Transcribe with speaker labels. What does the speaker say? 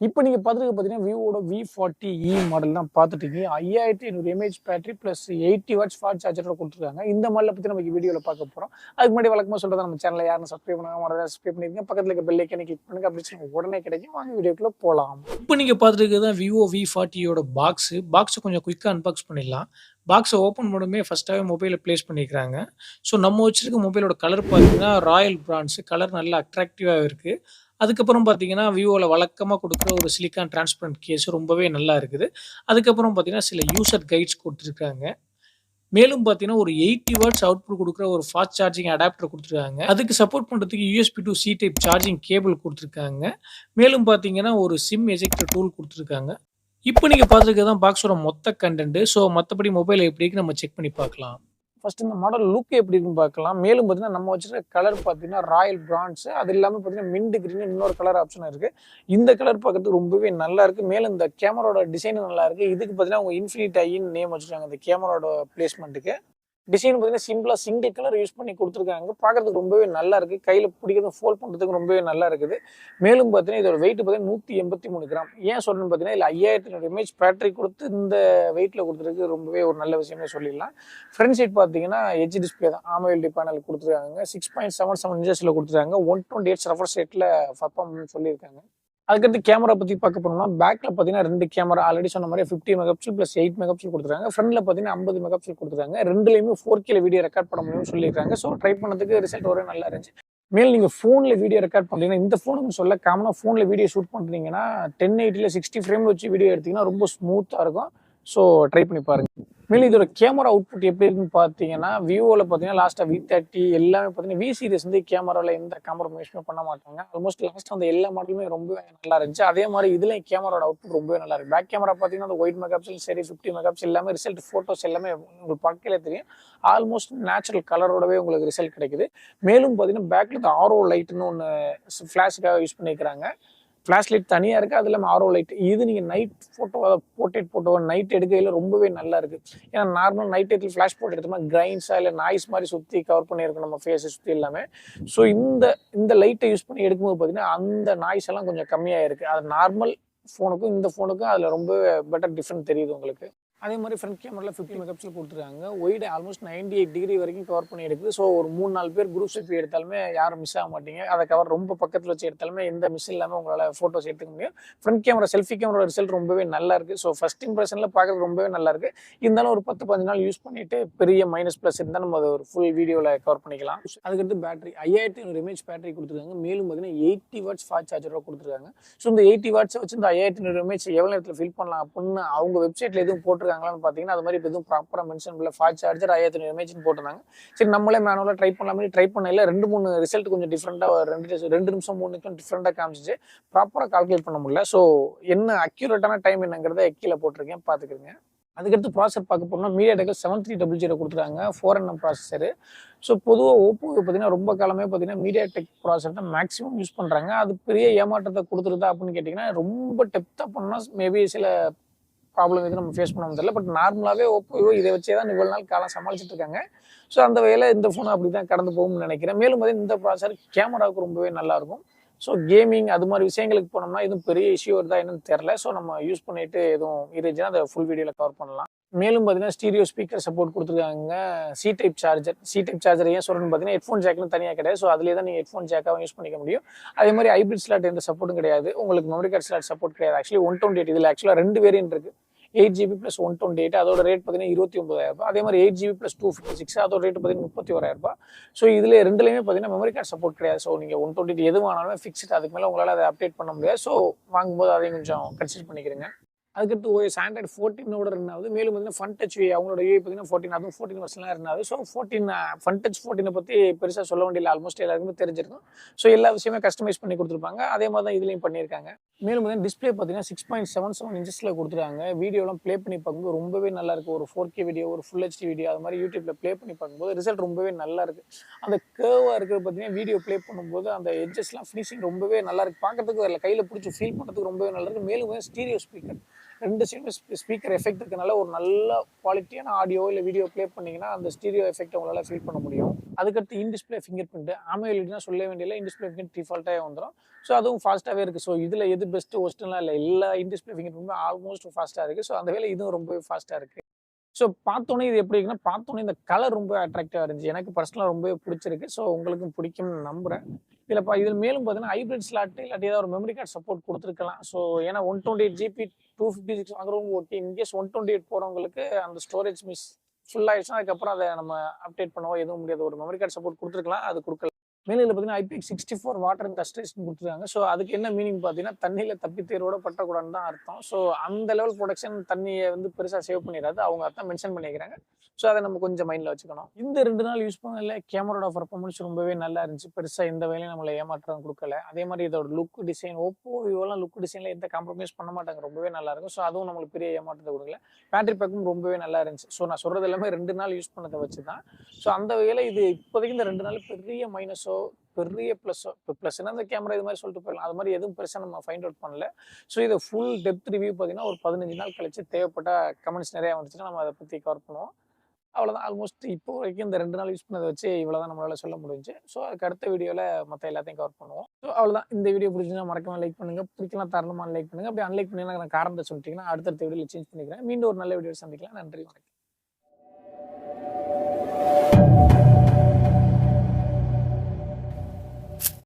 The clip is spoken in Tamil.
Speaker 1: இப்போ நீங்க பார்த்துருக்க பார்த்தீங்கன்னா, விவோட V40E மாடல் தான் பார்த்துட்டு இருக்கீங்க. 5500 mAh battery plus 80 watts fast சார்ஜரோட குடுத்துருக்காங்க. இந்த மாடல பத்தி நம்ம வீடியோல பார்க்க போறோம். அதுக்கு முன்னாடி வழக்கமா சொல்றதா நம்ம சேனலை யாரும் சப்ஸ்கிரைப் பண்ணாம மறக்காம சப்ஸ்கிரைப் பண்ணிருங்க. பக்கத்துல இருக்க பெல் ஐகானை கிளிக் பண்ணுங்க. அப்படி உடனே கிடைக்கும். வாங்க வீடியோக்குள்ள போலாம். இப்போ நீங்க பார்த்துருக்கிறது தான் விவோ V40யோட பாக்ஸ். பாக்ஸ கொஞ்சம் குயிக்கா அன்பாக்ஸ் பண்ணிடலாம். பாக்ஸ ஓப்பன் பண்ணதுமே ஃபர்ஸ்ட்டாவே மொபைல பிளேஸ் பண்ணியிருக்காங்க. ஸோ நம்ம வச்சிருக்க மொபைலோட கலர் பார்த்தீங்கன்னா, ராயல் பிராண்ட்ஸ் கலர் நல்லா அட்ராக்டிவா இருக்கு. அதுக்கப்புறம் பார்த்தீங்கன்னா, விவோல வழக்கமா குடுக்குற ஒரு சிலிக்கான் டிரான்ஸ்பரன்ட் கேஸ் ரொம்பவே நல்லா இருக்குது. அதுக்கப்புறம் பார்த்தீங்கன்னா, சில யூசர் கைட்ஸ் குடுத்துருக்காங்க. மேலும் பார்த்தீங்கன்னா, ஒரு 80 வாட்ஸ் அவுட்புட் குடுக்குற ஒரு ஃபாஸ்ட் சார்ஜிங் அடாப்டர் குடுத்துருக்காங்க. அதுக்கு சப்போர்ட் பண்றதுக்கு USB to C type charging cable குடுத்துருக்காங்க. மேலும் பார்த்தீங்கன்னா, ஒரு சிம் எஜெக்டர் டூல் குடுத்துருக்காங்க. இப்போ நீங்க பார்த்துருக்கிறது தான் பாக்ஸோட மொத்த கன்டென்ட். ஸோ மத்தபடி மொபைல் எப்படி இருக்குன்னு நம்ம செக் பண்ணி பார்க்கலாம். ஃபர்ஸ்ட் இந்த மாடல் லுக் எப்படி இருக்குன்னு பார்க்கலாம். மேலும் பார்த்தீங்கன்னா, நம்ம வச்சிருக்க கலர் பார்த்தீங்கன்னா, ராயல் பிராண்ட்ஸ். அது இல்லாம பார்த்தீங்கன்னா, மின்ட் கிரீன் இன்னொரு கலர் ஆப்ஷன் இருக்கு. இந்த கலர் பார்க்கறதுக்கு ரொம்பவே நல்லா இருக்கு. மேலும் இந்த கேமராவோட டிசைன் நல்லா இருக்கு. இதுக்கு பார்த்தீங்கன்னா, அவங்க இன்ஃபினிட் ஐன்னு நேம் வச்சிருக்காங்க இந்த கேமராவோட பிளேஸ்மெண்ட்டுக்கு. டிசைன் பார்த்தீங்கன்னா, சிம்பிளா சிங்கிள் கலர் யூஸ் பண்ணி குடுத்துருக்காங்க. பார்க்கறதுக்கு ரொம்பவே நல்லா இருக்கு. கையில பிடிக்கிறது ஃபோல்ட் பண்றதுக்கு ரொம்பவே நல்லா இருக்குது. மேலும் பார்த்தீங்கன்னா, இதோட வெயிட் பார்த்தீங்கன்னா 183 கிராம். ஏன் சொல்றேன்னு பார்த்தீங்கன்னா, இதுல 5500 எம்ஏஹெச் பேட்டரி குடுத்து இந்த வெயிட்ல குடுத்துருக்கு ரொம்பவே ஒரு நல்ல விஷயமே சொல்லிடலாம். ஃப்ரண்ட் சைட் பார்த்தீங்கன்னா, எட்ஜ் டிஸ்ப்ளே தான். AMOLED பேனல் குடுத்துருக்காங்க. 6.77 இன்ச்சஸ்ல குடுத்துருக்காங்க. 128 ரெஃப்ரெஷ் ரேட்ல பெர்ஃபார்ம் சொல்லியிருக்காங்க. அதுக்கடுத்து கேமரா பத்தி பார்க்க போனோம்னா, பேக்ல பார்த்தீங்கன்னா 2 கேமரா ஆல்ரெடி சொன்ன மாரி 50 மெகாபிக்சல் பிளஸ் 8 மெகாபிக்சல் குடுத்துருக்காங்க. ஃப்ரண்ட்ல பார்த்தீங்கன்னா 50 மெகாபிக்சல் குடுத்துருக்காங்க. 2லயுமே 4Kல வீடியோ ரெக்கார்ட் பண்ண முடியும்னு சொல்லியிருக்காங்க. ஸோ ட்ரை பண்ணதுக்கு ரிசல்ட் ஒரே நல்லா இருந்துச்சு. மேலும் நீங்க ஃபோன்ல வீடியோ ரெக்கார்ட் பண்றீங்கன்னா, இந்த ஃபோனுன்னு சொல்ல காமனா ஃபோன்ல வீடியோ ஷூட் பண்றீங்கன்னா, 1080ல 60 ஃப்ரேம்ல வச்சு வீடியோ எடுத்தீங்கன்னா ரொம்ப ஸ்மூத்தா இருக்கும். ஸோ ட்ரை பண்ணி பாருங்க. மேலும் இதோட கேமரா அவுட்புட் எப்படி இருக்குன்னு பார்த்தீங்கன்னா, விவோல பார்த்தீங்கன்னா லாஸ்ட்டா V30 எல்லாமே பார்த்தீங்கன்னா, V சீரிஸ் வந்து கேமரால எந்த காம்ப்ரமைஸுமே பண்ண மாட்டாங்க. ஆல்மோஸ்ட் லாஸ்ட்டா அந்த எல்லா மாடலுமே ரொம்பவே நல்லா இருந்துச்சு. அதே மாரி இதுலயும் கேமராவோட அவுட்புட் ரொம்பவே நல்லா இருக்கு. பேக் கேமரா பார்த்தீங்கன்னா, அந்த ஒயிட் மெகாபிக்சல் சரி 50 மெகாபிக்சல் எல்லாமே ரிசல்ட் ஃபோட்டோஸ் எல்லாமே உங்களுக்கு பார்க்கையிலே தெரியும். ஆல்மோஸ்ட் நேச்சுரல் கலரோடவே உங்களுக்கு ரிசல்ட் கிடைக்குது. மேலும் பார்த்தீங்கன்னா, பேக்ல இந்த ஆர்ஓ லைட்ன்னு ஒண்ணு ஃபிளாஷுக்காக யூஸ் பண்ணியிருக்கிறாங்க. ஃபிளாஷ் லைட் தனியா இருக்கு. அது இல்லாம ஆர்ஓ லைட். இது நீங்க night photo portrait photo night எடுக்கையில ரொம்பவே நல்லா இருக்கு. ஏன்னா நார்மல் நைட் டைத்துல ஃபிளாஷ் போட்டு எடுத்தோம்னா கிரைன்ஸா இல்ல நாய்ஸ் மாதிரி சுத்தி கவர் பண்ணியிருக்கும் நம்ம ஃபேஸை சுத்தி எல்லாமே. ஸோ இந்த லைட்டை யூஸ் பண்ணி எடுக்கும்போது பார்த்தீங்கன்னா, அந்த நாய்ஸ் எல்லாம் கொஞ்சம் கம்மியா இருக்கு. அது நார்மல் ஃபோனுக்கும் இந்த ஃபோனுக்கும் அதுல ரொம்ப பெட்டர் டிஃபரன்ஸ் தெரியுது உங்களுக்கு. அதே மாதிரி ஃப்ரண்ட் கேமரால 50 மெகாபிக்சல் கொடுத்துருக்காங்க. ஒய்டு ஆல்மோஸ்ட் 98 டிகிரி வரைக்கும் கவர் பண்ணி எடுக்குது. ஸோ ஒரு 3-4 பேர் குரூப் செல்ஃபி எடுத்தாலுமே யாரும் மிஸ் ஆக மாட்டீங்க. அதை கவர் ரொம்ப பக்கத்தில் வச்சு எடுத்தாலுமே எந்த மிஸ் இல்லாமல் உங்களால் ஃபோட்டோஸ் எடுத்துக்க முடியும். Front camera selfie camera result ரொம்பவே நல்லா இருக்கு. ஸோ ஃபர்ஸ்ட் இம்ப்ரெஷனில் பார்க்கறது ரொம்பவே நல்லா இருக்கு. இருந்தாலும் ஒரு 10-15 நாள் யூஸ் பண்ணிட்டு பெரிய மைனஸ் ப்ளஸ் இருந்தால் நம்ம அதை ஒரு ஃபுல் வீடியோவில் கவர் பண்ணிக்கலாம். அதுக்கடுத்து பேட்டரி 5500 எம்ஏஹெச் பேட்டரி கொடுத்துருக்காங்க. மேலும் பார்த்தீங்கன்னா 80 வாட்ஸ் ஃபாஸ்ட் சார்ஜரோட கொடுத்துருக்காங்க. ஸோ இந்த 80 வாட்ஸ் வச்சு இந்த 5500 எம்ஏஹெச் எவ்வளோ நேரத்தில் ஃபில் பண்ணலாம் அப்படின்னு அவங்க வெப்சைட்ல எதுவும் போட்டிருக்காங்களான்னு பார்த்தீங்கன்னா, அது மாதிரி எதுவும் ப்ராப்பராக மென்ஷன் பண்ணல. ஃபாஸ்ட் சார்ஜர் 5500 எம்ஏஹெச்னு போட்டிருந்தாங்க. சரி நம்மளே மேனுவலாக ட்ரை பண்ணலாமே ட்ரை பண்ணல 2-3 ரிசல்ட் கொஞ்சம் டிஃப்ரெண்டாக 2 நிமிஷம் 3 நிமிஷம் டிஃப்ரெண்டாக காமிச்சிச்சு. ப்ராப்பராக கால்குலேட் பண்ண முடியல. ஸோ என்ன அக்யூரேட்டான டைம் என்னங்கிறத கீழே போட்டிருக்கேன் பார்த்துக்கிறேங்க. அதுக்கடுத்து ப்ராசஸர் பார்க்க போனோம்னா மீடியாடெக் 7300 கொடுத்துருக்காங்க 4nm ப்ராசஸரு. ஸோ பொதுவாக ஓப்போ பார்த்தீங்கன்னா ரொம்ப காலமே பார்த்தீங்கன்னா மீடியாடெக் ப்ராசஸர் தான் மேக்ஸிமம் யூஸ் பண்ணுறாங்க. அது பெரிய ஏமாற்றத்தை கொடுத்துருதா அப்படின்னு கேட்டிங்கன்னா, ரொம்ப டெப்த்தாக பண்ணால் மேபி சில ப்ராப்ளம் எதுவும் நம்ம ஃபேஸ் பண்ண தெரியல. பட் நார்மலாகவே ஓப்போ இதை வச்சே தான் இவ்வளோ நாள் காலம் சமாளிச்சுட்டு இருக்காங்க. ஸோ அந்த வகையில் இந்த ஃபோன் அப்படி தான் கடந்து போகும்னு நினைக்கிறேன். மேலும் பார்த்தீங்கன்னா இந்த ப்ராசஸர் கேமராவுக்கு ரொம்பவே நல்லாயிருக்கும். ஸோ கேமிங் அது மாதிரி விஷயங்களுக்கு போனோம்னா எதுவும் பெரிய இஷ்யூ வருதா என்னன்னு தெரில. ஸோ நம்ம யூஸ் பண்ணிட்டு எதுவும் இருந்துச்சுன்னா அதை ஃபுல் வீடியோவில் கவர் பண்ணலாம். மேலும் பார்த்தீங்கன்னா ஸ்டீரியோ ஸ்பீக்கர் சப்போர்ட் கொடுத்துருக்காங்க. சி டைப் சார்ஜர் ஏன் சொல்றேன்னு பார்த்தீங்கன்னா ஹெட்ஃபோன் ஜாக்னு தனியாக கிடையாது. ஸோ அதிலே தான் நீங்கள் ஹெட்ஃபோன் ஜாக்காகவும் யூஸ் பண்ணிக்க முடியும். அதே மாதிரி ஹைபிரிட் ஸ்லாட் எந்த சப்போர்ட்டும் கிடையாது. உங்களுக்கு மெமரி கார்டு ஸ்லாட் சப்போர்ட் கிடையாது. ஆக்சுவலி 128 இதில் ஆக்சுவலாக 2 வேரியன்ட் இருக்கு. 8GB + 128 அதோட ரேட் பார்த்தீங்கன்னா 29,000. அதே மாதிரி 8GB + 256 அதோட ரேட் பார்த்தீங்கன்னா 31,000. ஸோ இதுல ரெண்டுலையுமே பார்த்தீங்கன்னா மெமரி கார்டு சப்போர்ட் கிடையாது. ஸோ நீங்க 128 எது வாங்கினாலுமே ஃபிக்ஸ்ட். அதுக்கு மேலே உங்களால் அதை அப்டேட் பண்ண முடியாது. ஸோ வாங்கும்போது அதையும் கொஞ்சம் கன்சிடர் பண்ணிக்கிறேங்க. அதுக்கடுத்து OS Android 14 ரன் ஆகுது. மேலும் பார்த்தீங்கன்னா ஃபன் டச் அவங்களோட UI பார்த்தீங்கன்னா 14 அதுவும் 14 வருஷன்லாம் ரன் ஆகுது. ஸோ 14 ஃபன் டச் 14 பற்றி பெருசாக சொல்ல வேண்டியதில்லை. ஆல்மோஸ்ட் எல்லாருக்குமே தெரிஞ்சிருக்கும். ஸோ எல்லா விஷயமே கஸ்டமைஸ் பண்ணி கொடுத்துருப்பாங்க. அதே மாதிரி தான் இதுலையும் பண்ணியிருக்காங்க. மேலும் பார்த்தீங்கன்னா டிஸ்பிளே பார்த்தீங்கன்னா 6.77 இன்ச்சஸ்ல கொடுத்துருக்காங்க. வீடியோலாம் ப்ளே பண்ணி பார்க்கும்போது ரொம்பவே நல்லா இருக்கு. ஒரு 4K வீடியோ ஒரு ஃபுல் HD வீடியோ அது மாதிரி யூடியூப்ல ப்ளே பண்ணி பார்க்கும்போது ரிசல்ட் ரொம்பவே நல்லா இருக்கு. அந்த கேர்வாக இருக்கிறது பார்த்தீங்கன்னா வீடியோ ப்ளே பண்ணும்போது அந்த எட்ஜஸ்லாம் ஃபினிஷிங் ரொம்பவே நல்லா இருக்கு. பார்க்கறதுக்கு அதில் கையில் பிடிச்சி ஃபீல் பண்ணுறதுக்கு ரொம்பவே நல்லா இருக்கு. மேலும் ஸ்டீரியோ ஸ்பீக்கர் 2 சைடுமே ஸ்பீக்கர் எஃபெக்ட் இருக்கனால ஒரு நல்ல குவாலிட்டியான ஆடியோ இல்லை வீடியோ ப்ளே பண்ணிங்கன்னா அந்த ஸ்டீரியோ எஃபெக்ட் உங்களால் ஃபீல் பண்ண முடியும். அதுக்கடுத்து இன் டிஸ்பிளே ஃபிங்கர் பிரிண்ட் AMOLEDனா சொல்ல வேண்டியதில்லை, இன் டிஸ்பிளே ஃபிங்கர் டிஃபால்ட்டாகவே வந்துடும். ஸோ அதுவும் ஃபாஸ்ட்டாகவே இருக்குது. ஸோ இதில் எது பெஸ்ட்டு ஒஸ்ட்டுலாம் இல்லை, எல்லா இன் டிஸ்பிளே ஃபிங்கர் பிரிண்ட்டுமே ஆல்மோஸ்ட் ஃபாஸ்ட்டாக இருக்குது. ஸோ அந்த வேலை இதுவும் ரொம்பவே ஃபாஸ்ட்டாக இருக்குது. ஸோ பார்த்தோன்னே இது எப்படி இருக்குன்னா, பார்த்தோன்னே இந்த கலர் ரொம்ப அட்ராக்டிவாக இருந்துச்சு. எனக்கு பர்சனலாக ரொம்பவே பிடிச்சிருக்கு. ஸோ உங்களுக்கும் பிடிக்கும்னு நம்புறேன். இதில் மேலும் பார்த்தீங்கன்னா ஹைப்ரிட் ஸ்லாட் இல்லாட்டி ஏதாவது ஒரு மெமரி கார்டு சப்போர்ட் கொடுத்துருக்கலாம். ஸோ ஏன்னா 128 ஜிபி 256 வாங்குறவங்க ஓகே. இன்கேஸ் 128 போகிறவங்களுக்கு அந்த ஸ்டோரேஜ் ஃபுல் ஆயிடுச்சுன்னா அதுக்கப்புறம் அதை நம்ம அப்டேட் பண்ணவோ எதுவும் முடியாது. ஒரு மெமரி கார்டு சப்போர்ட் கொடுத்துருக்கலாம், அது கொடுக்கல. மேலே இதில் பார்த்தீங்கன்னா IPX64 வாட்டர் அண்ட் டஸ்டேஷன் கொடுத்துருக்காங்க. ஸோ அதுக்கு என்ன மீனிங் பார்த்தீங்கன்னா, தண்ணியில் தப்பி தேரோட பட்டக்கூடாதுன்னு தான் அர்த்தம். ஸோ அந்த லெவல் ப்ரொடக்ஷன் தண்ணியை வந்து பெருசாக சேவ் பண்ணிடாது. அவங்க அதான் மென்ஷன் பண்ணிக்கிறாங்க. ஸோ அதை நம்ம கொஞ்சம் மைண்டில் வச்சுக்கணும். இந்த 2 நாள் யூஸ் பண்ணல கேமராவோட பர்ஃபார்மன்ஸ் ரொம்பவே நல்லா இருந்துச்சு. பெருசாக எந்த வேலையும் நம்மளை ஏமாற்றம் கொடுக்கல. அதே மாதிரி இதோட லுக் டிசைன், ஓப்போ விவோலாம் லுக் டிசைனில் எந்த காம்ப்ரமைஸ் பண்ண மாட்டாங்க, ரொம்பவே நல்லா இருக்கும். ஸோ அதுவும் நம்மளுக்கு பெரிய ஏமாற்றத்தை கொடுக்கல. பேட்டரி பேக்கும் ரொம்பவே நல்லா இருந்துச்சு. ஸோ நான் சொல்கிறது எல்லாமே 2 நாள் யூஸ் பண்ணதை வச்சு தான். ஸோ அந்த வகையில் இது இப்போதைக்கு இந்த 2 நாள் பெரிய மைனஸோ பெரிய ப்ளஸ்ஸோ, இப்போ ப்ளஸ்னா அந்த கேமரா இது மாதிரி சொல்லிட்டு போயிடலாம். அது மாதிரி எதுவும் பெருசாக நம்ம ஃபைண்ட் அவுட் பண்ணல. ஸோ இதை ஃபுல் டெப்த் ரிவ்யூ பார்த்தீங்கன்னா ஒரு 15 நாள் கழிச்சு தேவைப்பட்ட கமெண்ட்ஸ் நிறையா வந்துச்சுன்னா நம்ம அதை பற்றி கவர் பண்ணுவோம். அவ்வளோதான். ஆல்மோஸ்ட் இப்போ வரைக்கும் இந்த 2 நாள் யூஸ் பண்ணதை வச்சு இவ்வளோ தான் நம்மளால சொல்ல முடிஞ்சு. ஸோ அதுக்கு அடுத்த வீடியோவில் மற்ற எல்லாத்தையும் கவர் பண்ணுவோம். ஸோ அவ்வளோதான். இந்த வீடியோ பிடிச்சிருந்தா மறக்காம லைக் பண்ணுங்கள். பிடிக்கலாம் தாராளமாக லைக் பண்ணுங்கள். அப்படி அன்லைக் பண்ணிங்கன்னா நான் காரணத்தை சொல்லிட்டீங்கன்னா அடுத்தடுத்த வீடியோவில் சேஞ்ச் பண்ணிக்கிறேன். மீண்டும் ஒரு நல்ல வீடியோ சந்திக்கலாம். நன்றி, வணக்கம்.